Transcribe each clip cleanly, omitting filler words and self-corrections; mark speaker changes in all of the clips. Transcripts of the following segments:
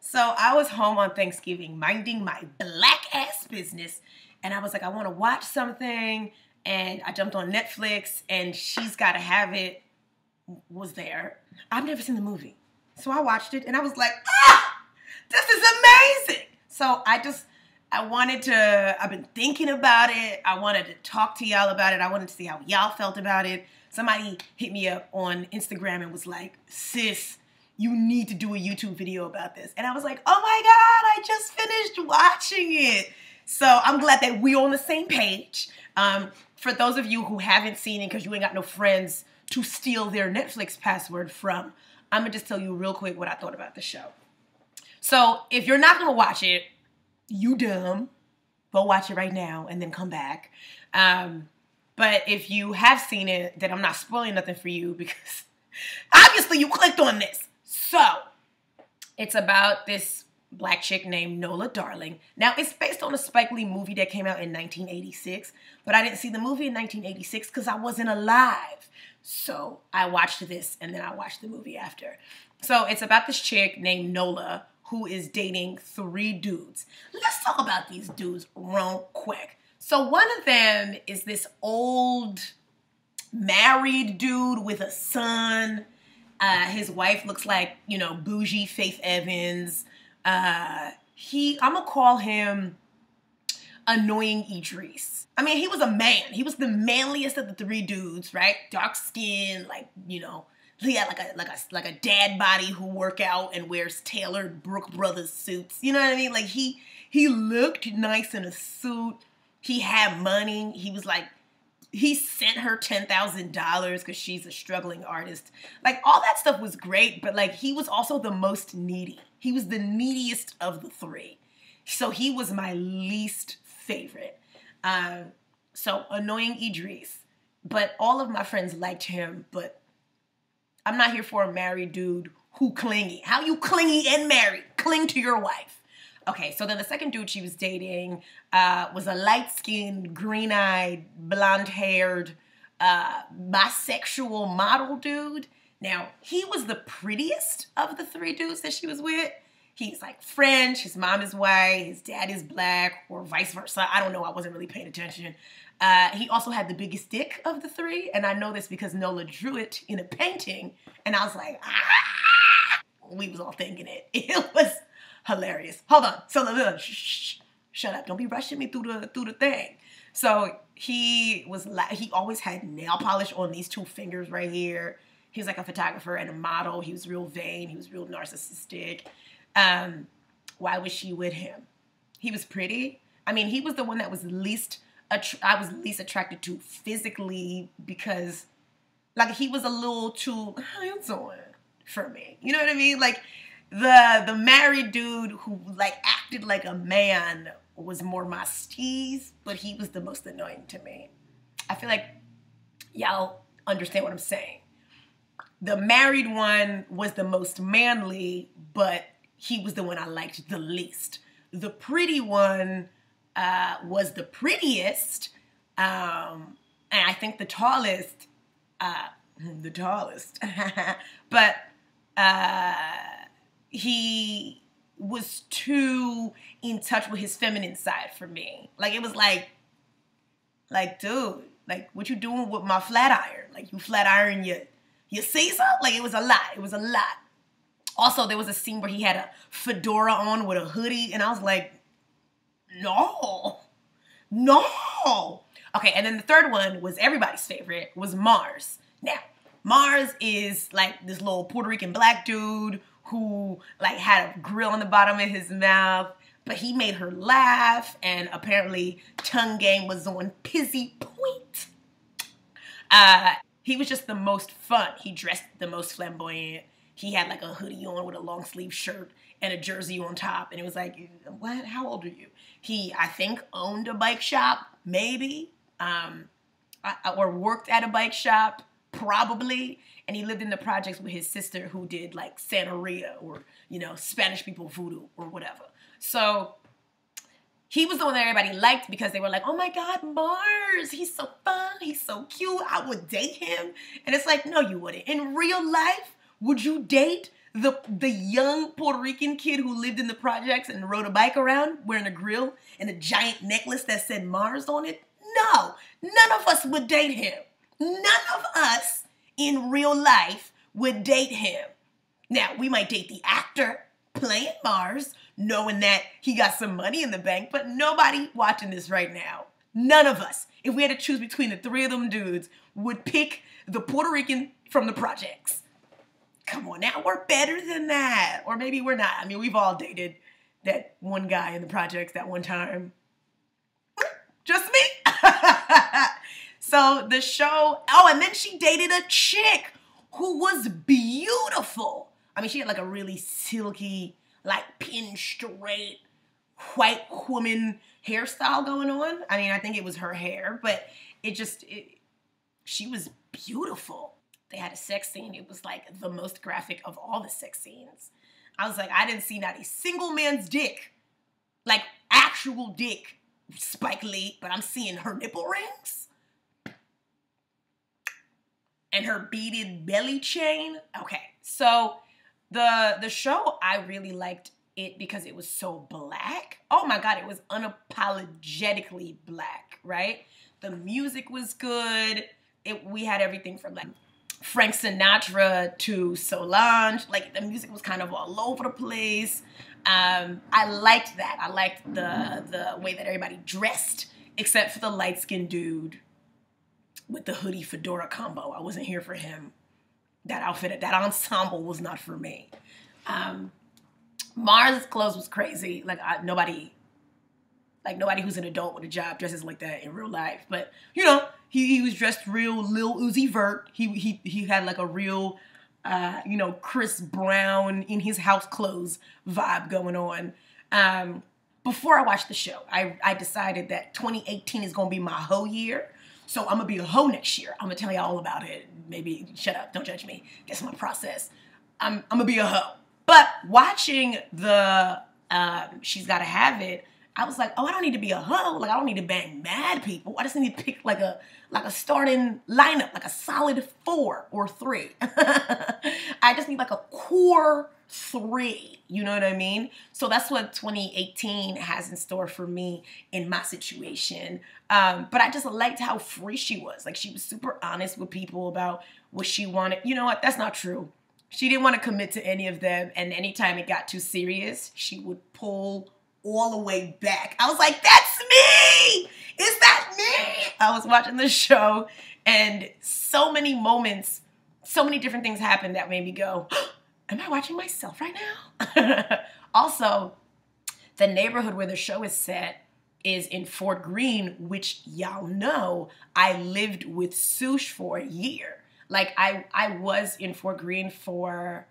Speaker 1: So I was home on Thanksgiving minding my black ass business, and I was like, I want to watch something, and I jumped on Netflix, and She's Gotta Have It was there. I've never seen the movie. So I watched it, and I was like, this is amazing. So I've been thinking about it. I wanted to talk to y'all about it. I wanted to see how y'all felt about it. Somebody hit me up on Instagram and was like, sis, you need to do a YouTube video about this. And I was like, oh my God, I just finished watching it. So I'm glad that we're on the same page. For those of you who haven't seen it because you ain't got no friends to steal their Netflix password from, I'm going to just tell you real quick what I thought about the show. So if you're not going to watch it, you dumb. Go watch it right now and then come back. But if you have seen it, then I'm not spoiling nothing for you because obviously you clicked on this. So it's about this black chick named Nola Darling. Now, it's based on a Spike Lee movie that came out in 1986, but I didn't see the movie in 1986 because I wasn't alive. So I watched this and then I watched the movie after. So it's about this chick named Nola who is dating 3 dudes. Let's talk about these dudes real quick. So one of them is this old married dude with a son. His wife looks like, you know, bougie Faith Evans. I'm gonna call him Annoying Idris. I mean, he was a man. He was the manliest of the 3 dudes, right? Dark skin, like, you know, he had like a dad body who work out and wears tailored Brooke Brothers suits. You know what I mean? Like he looked nice in a suit. He had money. He was like, he sent her $10,000 because she's a struggling artist. Like all that stuff was great, but like he was also the most needy. He was the neediest of the 3. So he was my least favorite. So Annoying Idris. But all of my friends liked him, but I'm not here for a married dude who clingy. How you clingy and married? Cling to your wife. Okay, so then the second dude she was dating was a light-skinned, green-eyed, blonde-haired, bisexual model dude. Now, he was the prettiest of the 3 dudes that she was with. He's like French, his mom is white, his dad is black, or vice versa. I don't know, I wasn't really paying attention. He also had the biggest dick of the 3, and I know this because Nola drew it in a painting, and I was like, ah! We was all thinking it. It was hilarious. Hold on. So shut up. Don't be rushing me through the thing. So he always had nail polish on these 2 fingers right here. He was like a photographer and a model. He was real vain. He was real narcissistic. Why was she with him? He was pretty. I mean, he was the one that was I was least attracted to physically because like he was a little too handsome for me. You know what I mean? Like the married dude who like acted like a man was more my steez, but he was the most annoying to me. I feel like y'all understand what I'm saying. The married one was the most manly, but he was the one I liked the least. The pretty one was the prettiest, and I think the tallest, but he was too in touch with his feminine side for me. Like it was like dude, like what you doing with my flat iron? Like you flat iron your Caesar? Like it was a lot. It was a lot. Also, there was a scene where he had a fedora on with a hoodie, and I was like, no. Okay, and then the third one was everybody's favorite, was Mars. Now, Mars is like this little Puerto Rican black dude who like had a grill on the bottom of his mouth, but he made her laugh, and apparently tongue game was on pizzy point. He was just the most fun. He dressed the most flamboyant. He had like a hoodie on with a long sleeve shirt and a jersey on top. And it was like, what? How old are you? He, I think, owned a bike shop, maybe, or worked at a bike shop, probably. And he lived in the projects with his sister who did like Santeria or, you know, Spanish people voodoo or whatever. So he was the one that everybody liked because they were like, oh my God, Mars, he's so fun, he's so cute, I would date him. And it's like, no, you wouldn't. In real life, would you date The young Puerto Rican kid who lived in the projects and rode a bike around wearing a grill and a giant necklace that said Mars on it? No, none of us would date him. None of us in real life would date him. Now, we might date the actor playing Mars, knowing that he got some money in the bank, but nobody watching this right now, none of us, if we had to choose between the three of them dudes, would pick the Puerto Rican from the projects. Come on now, we're better than that. Or maybe we're not. I mean, we've all dated that one guy in the projects that one time. Just me. So the show, oh, and then she dated a chick who was beautiful. I mean, she had like a really silky, like pin straight, white woman hairstyle going on. I mean, I think it was her hair, but she was beautiful. They had a sex scene. It was like the most graphic of all the sex scenes. I was like, I didn't see not a single man's dick, like actual dick, Spike Lee, but I'm seeing her nipple rings and her beaded belly chain. Okay, so the show, I really liked it because it was so black. Oh my God, it was unapologetically black, right? The music was good. We had everything from like Frank Sinatra to Solange. Like the music was kind of all over the place. I liked that. I liked the way that everybody dressed, except for the light-skinned dude with the hoodie fedora combo. I wasn't here for him. That outfit, that ensemble was not for me. Mars' clothes was crazy. Like nobody who's an adult with a job dresses like that in real life. But you know, he was dressed real Lil Uzi Vert. He had like a real Chris Brown in his house clothes vibe going on. Before I watched the show, I decided that 2018 is gonna be my hoe year. So I'm gonna be a hoe next year. I'm gonna tell you all about it. Maybe shut up, don't judge me. Guess my process. I'm gonna be a hoe. But watching the She's Gotta Have It, I was like, oh, I don't need to be a hoe. Like I don't need to bang mad people. I just need to pick like a starting lineup, like a solid 4 or 3. I just need like a core 3. You know what I mean? So that's what 2018 has in store for me in my situation. But I just liked how free she was. Like she was super honest with people about what she wanted. You know what? That's not true. She didn't want to commit to any of them. And anytime it got too serious, she would pull all the way back. I was like, that's me! Is that me? I was watching the show and so many moments, so many different things happened that made me go, am I watching myself right now? Also, the neighborhood where the show is set is in Fort Greene, which y'all know I lived with Sush for a year. Like I was in Fort Greene for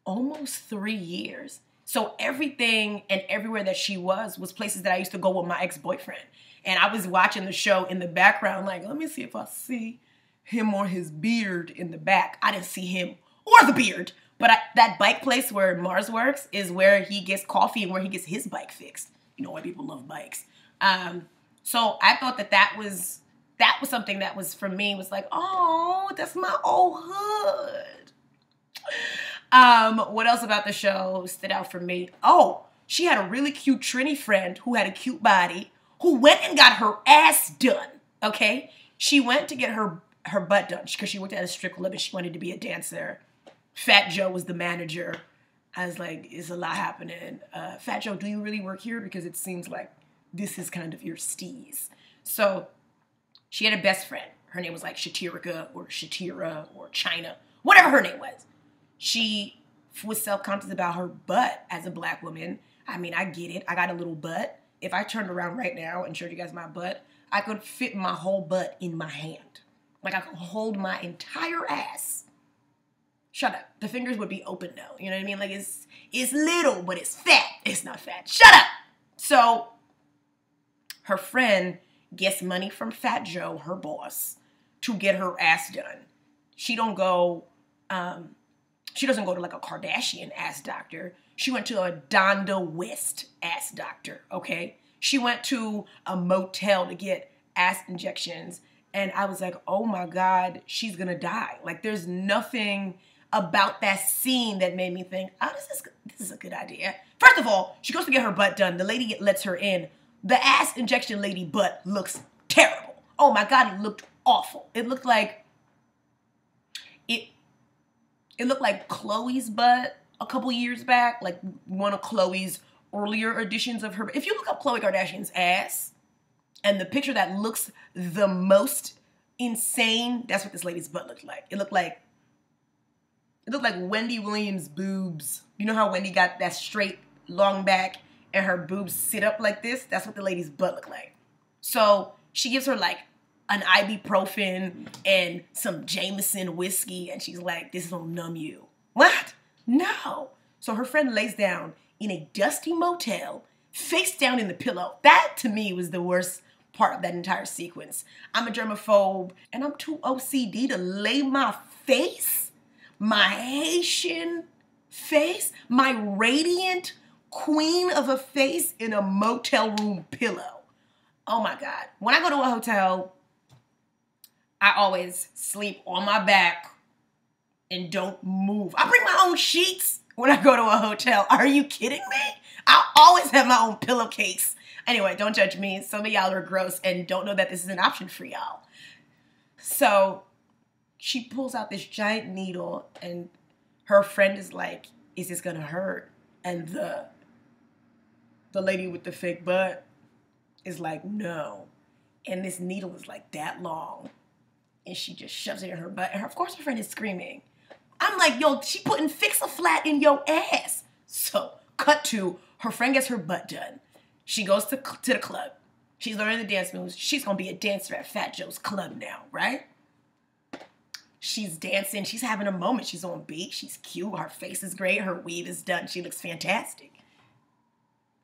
Speaker 1: almost 3 years. So everything and everywhere that she was places that I used to go with my ex-boyfriend. And I was watching the show in the background like, let me see if I see him or his beard in the back. I didn't see him or the beard. But that bike place where Mars works is where he gets coffee and where he gets his bike fixed. You know why people love bikes. So I thought that was something that was, for me, was like, oh, that's my old hood. What else about the show stood out for me? Oh, she had a really cute Trini friend who had a cute body who went and got her ass done, okay? She went to get her butt done because she worked at a strip club and she wanted to be a dancer. Fat Joe was the manager. I was like, it's a lot happening. Fat Joe, do you really work here? Because it seems like this is kind of your steez. So she had a best friend. Her name was like Shatirika or Shatira or China, whatever her name was. She was self-conscious about her butt as a black woman. I mean, I get it. I got a little butt. If I turned around right now and showed you guys my butt, I could fit my whole butt in my hand. Like I could hold my entire ass. Shut up. The fingers would be open though. You know what I mean? Like it's little, but it's fat. It's not fat. Shut up. So her friend gets money from Fat Joe, her boss, to get her ass done. She doesn't go to like a Kardashian ass doctor. She went to a Donda West ass doctor, okay? She went to a motel to get ass injections. And I was like, oh my God, she's gonna die. Like there's nothing about that scene that made me think, oh, this is a good idea. First of all, she goes to get her butt done. The lady lets her in. The ass injection lady butt looks terrible. Oh my God, it looked awful. It looked like it looked like Chloe's butt a couple years back, like one of Chloe's earlier editions of her. If you look up Khloe Kardashian's ass, and the picture that looks the most insane, that's what this lady's butt looked like. It looked like Wendy Williams' boobs. You know how Wendy got that straight, long back, and her boobs sit up like this? That's what the lady's butt looked like. So she gives her like an ibuprofen and some Jameson whiskey, and she's like, this is gonna numb you. What? No. So her friend lays down in a dusty motel, face down in the pillow. That, to me, was the worst part of that entire sequence. I'm a germaphobe, and I'm too OCD to lay my face, my Haitian face, my radiant queen of a face in a motel room pillow. Oh my God. When I go to a hotel, I always sleep on my back and don't move. I bring my own sheets when I go to a hotel. Are you kidding me? I always have my own pillowcase. Anyway, don't judge me. Some of y'all are gross and don't know that this is an option for y'all. So she pulls out this giant needle and her friend is like, is this gonna hurt? And the lady with the fake butt is like, no. And this needle is like that long. And she just shoves it in her butt. And of course her friend is screaming. I'm like, yo, she putting Fix-A-Flat in your ass. So cut to, her friend gets her butt done. She goes to the club. She's learning the dance moves. She's going to be a dancer at Fat Joe's club now, right? She's dancing. She's having a moment. She's on beat. She's cute. Her face is great. Her weave is done. She looks fantastic.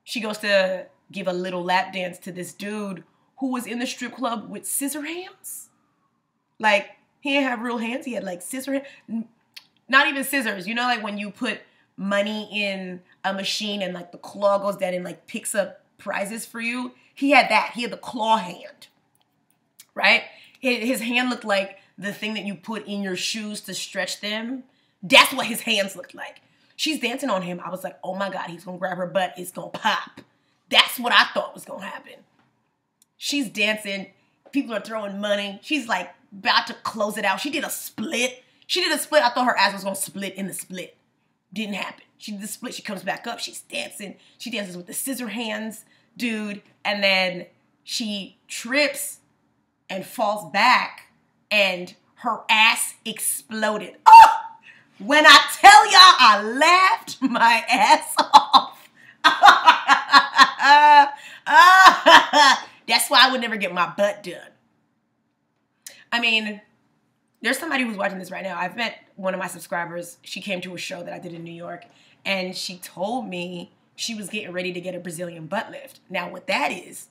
Speaker 1: She goes to give a little lap dance to this dude who was in the strip club with scissor hands. Like, he didn't have real hands. He had, like, scissor hands. Not even scissors. You know, like, when you put money in a machine and, like, the claw goes down and, like, picks up prizes for you? He had that. He had the claw hand, right? His hand looked like the thing that you put in your shoes to stretch them. That's what his hands looked like. She's dancing on him. I was like, oh, my God, he's going to grab her butt. It's going to pop. That's what I thought was going to happen. She's dancing. People are throwing money. She's, like, about to close it out. She did a split. I thought her ass was going to split in the split. Didn't happen. She did the split. She comes back up. She's dancing. She dances with the scissor hands dude. And then she trips and falls back. And her ass exploded. Oh! When I tell y'all I laughed my ass off. That's why I would never get my butt done. I mean, there's somebody who's watching this right now. I've met one of my subscribers. She came to a show that I did in New York, and she told me she was getting ready to get a Brazilian butt lift. Now, what that is,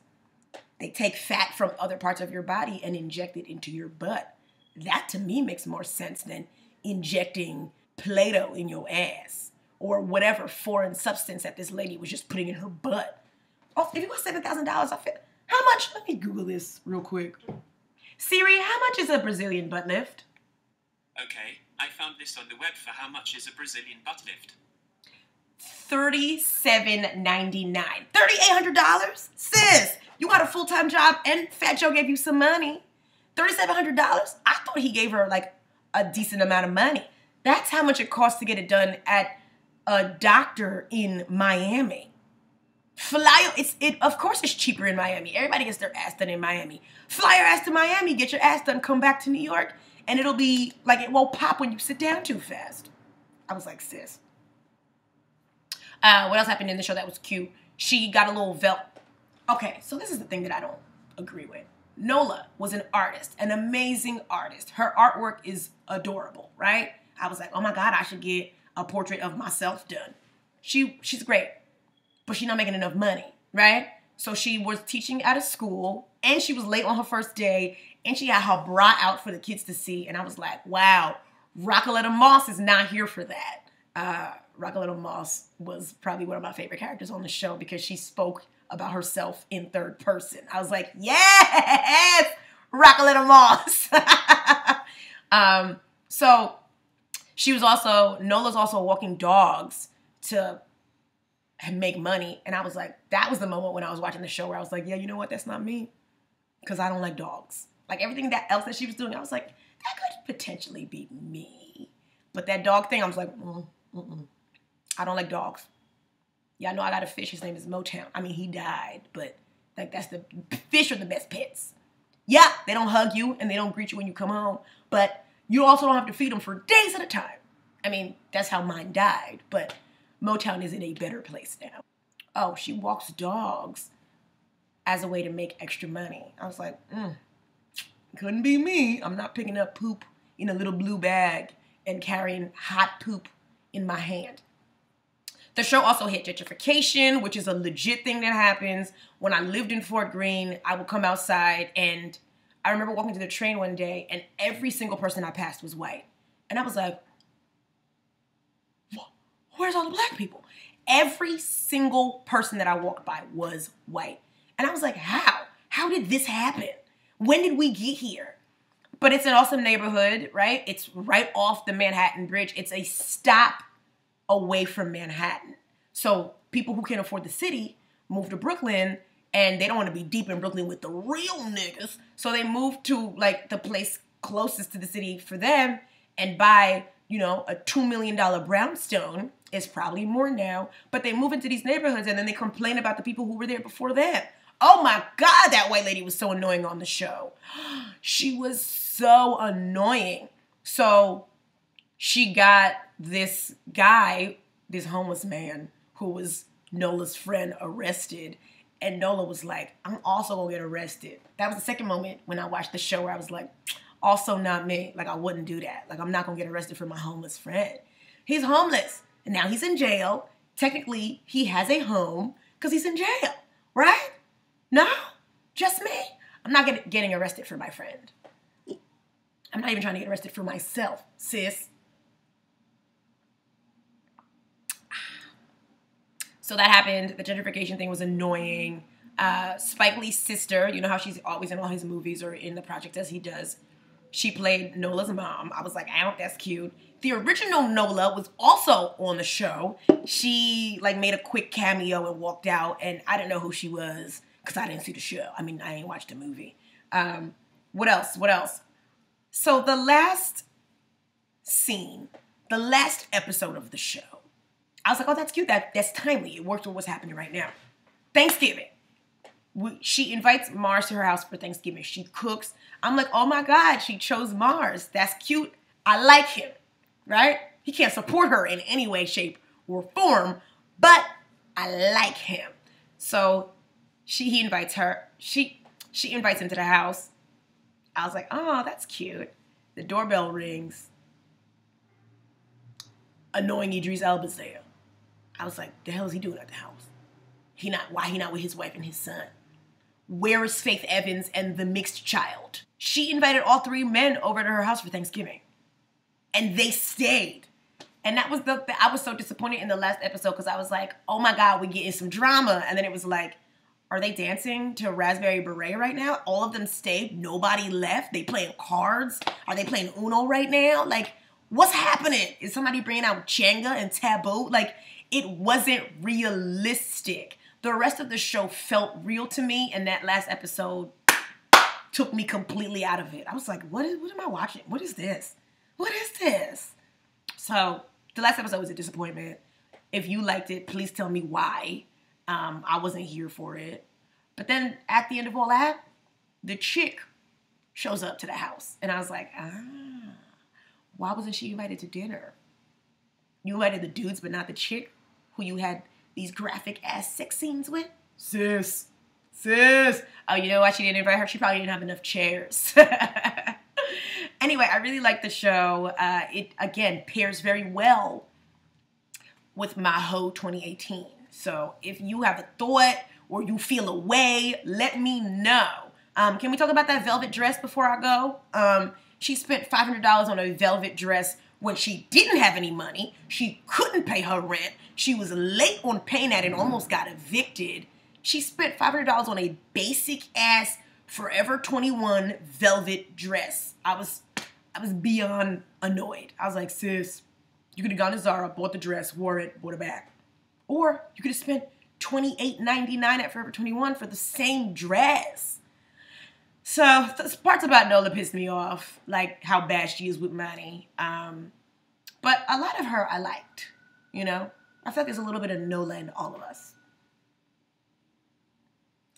Speaker 1: they take fat from other parts of your body and inject it into your butt. That, to me, makes more sense than injecting Play-Doh in your ass or whatever foreign substance that this lady was just putting in her butt. Oh, if you got $7,000, I feel, how much? Let me Google this real quick. Siri, how much is a Brazilian butt lift?
Speaker 2: Okay, I found this on the web for how much is a Brazilian butt lift.
Speaker 1: $37.99. $3,800? Sis, you got a full-time job and Fat Joe gave you some money. $3,700? I thought he gave her like a decent amount of money. That's how much it costs to get it done at a doctor in Miami. Of course it's cheaper in Miami. Everybody gets their ass done in Miami. Fly your ass to Miami, get your ass done, come back to New York, and it'll be like it won't pop when you sit down too fast. I was like, sis. What else happened in the show that was cute? She got a little belt. Okay, so this is the thing that I don't agree with. Nola was an artist, an amazing artist. Her artwork is adorable, right? I was like, oh my God, I should get a portrait of myself done. She's great, but she's not making enough money, right? So she was teaching at a school, and she was late on her first day, and she had her bra out for the kids to see, and I was like, wow, Rockaletta Moss is not here for that. Rockaletta Moss was probably one of my favorite characters on the show because she spoke about herself in third person. I was like, yes, Rockaletta Moss. So Nola's also walking dogs to make money. And I was like, that was the moment when I was watching the show where I was like, yeah, you know what? That's not me. Because I don't like dogs. Like everything else that she was doing, I was like, that could potentially be me. But that dog thing, I was like, I don't like dogs. Yeah, I know I got a fish. His name is Motown. I mean, he died, but like that's the fish are the best pets. Yeah, they don't hug you and they don't greet you when you come home, but you also don't have to feed them for days at a time. I mean, that's how mine died, but Motown is in a better place now. Oh, she walks dogs as a way to make extra money. I was like, couldn't be me. I'm not picking up poop in a little blue bag and carrying hot poop in my hand. The show also hit gentrification, which is a legit thing that happens. When I lived in Fort Greene, I would come outside and I remember walking to the train one day and every single person I passed was white. And I was like, where's all the black people? Every single person that I walked by was white. And I was like, how? How did this happen? When did we get here? But it's an awesome neighborhood, right? It's right off the Manhattan Bridge. It's a stop away from Manhattan. So people who can't afford the city move to Brooklyn and they don't want to be deep in Brooklyn with the real niggas. So they move to like the place closest to the city for them and buy, you know, a $2 million brownstone. It's probably more now, but they move into these neighborhoods and then they complain about the people who were there before them. Oh my God, that white lady was so annoying on the show. She was so annoying. So she got this guy, this homeless man who was Nola's friend, arrested. And Nola was like, I'm also gonna get arrested. That was the second moment when I watched the show where I was like, also not me. Like, I wouldn't do that. Like, I'm not gonna get arrested for my homeless friend. He's homeless. And now he's in jail. Technically, he has a home because he's in jail, right? No? Just me? I'm not getting arrested for my friend. I'm not even trying to get arrested for myself, sis. So that happened. The gentrification thing was annoying. Spike Lee's sister, you know how she's always in all his movies or in the project as he does. She played Nola's mom. I was like, ow, that's cute. The original Nola was also on the show. She like made a quick cameo and walked out, and I didn't know who she was because I didn't see the show. I mean, I ain't watched the movie. What else? What else? So the last scene, the last episode of the show, I was like, oh, that's cute. That's timely. It works with what's happening right now. Thanksgiving. She invites Mars to her house for Thanksgiving. She cooks. I'm like, oh my God, she chose Mars. That's cute. I like him, right? He can't support her in any way, shape, or form, but I like him. So he invites her. She invites him to the house. I was like, oh, that's cute. The doorbell rings. Annoying Idris Elba's there. I was like, the hell is he doing at the house? Why he not with his wife and his son? Where is Faith Evans and the mixed child? She invited all three men over to her house for Thanksgiving. And they stayed. And I was so disappointed in the last episode because I was like, oh my God, we're getting some drama. And then it was like, are they dancing to Raspberry Beret right now? All of them stayed. Nobody left. They playing cards. Are they playing Uno right now? Like, what's happening? Is somebody bringing out Jenga and Taboo? Like, it wasn't realistic. The rest of the show felt real to me, and that last episode took me completely out of it. I was like, what am I watching? What is this? What is this? So the last episode was a disappointment. If you liked it, please tell me why. I wasn't here for it. But then at the end of all that, the chick shows up to the house. And I was like, why wasn't she invited to dinner? You invited the dudes, but not the chick who you had these graphic ass sex scenes with? Sis. Oh, you know why she didn't invite her? She probably didn't have enough chairs. Anyway, I really like the show. It, again, pairs very well with my Ho 2018. So if you have a thought or you feel a way, let me know. Can we talk about that velvet dress before I go? She spent $500 on a velvet dress when she didn't have any money. She couldn't pay her rent. She was late on paying that and almost got evicted. She spent $500 on a basic ass Forever 21 velvet dress. I was beyond annoyed. I was like, sis, You could have gone to Zara, bought the dress, wore it, bought it back. Or you could have spent $28.99 at Forever 21 for the same dress. So the parts about Nola pissed me off, like how bad she is with money. But a lot of her I liked, you know. I feel like there's a little bit of Nola in all of us.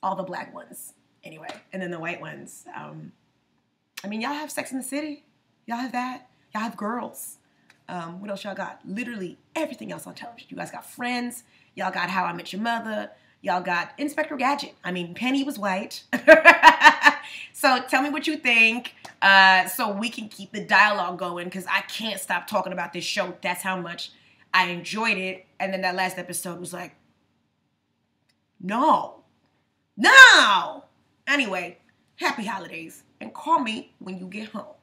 Speaker 1: All the black ones, anyway. And then the white ones. I mean, y'all have Sex in the City. Y'all have that. Y'all have Girls. What else y'all got? Literally everything else on television. You guys got Friends. Y'all got How I Met Your Mother. Y'all got Inspector Gadget. I mean, Penny was white. So tell me what you think so we can keep the dialogue going because I can't stop talking about this show. That's how much I enjoyed it. And then that last episode was like, no. Anyway, happy holidays and call me when you get home.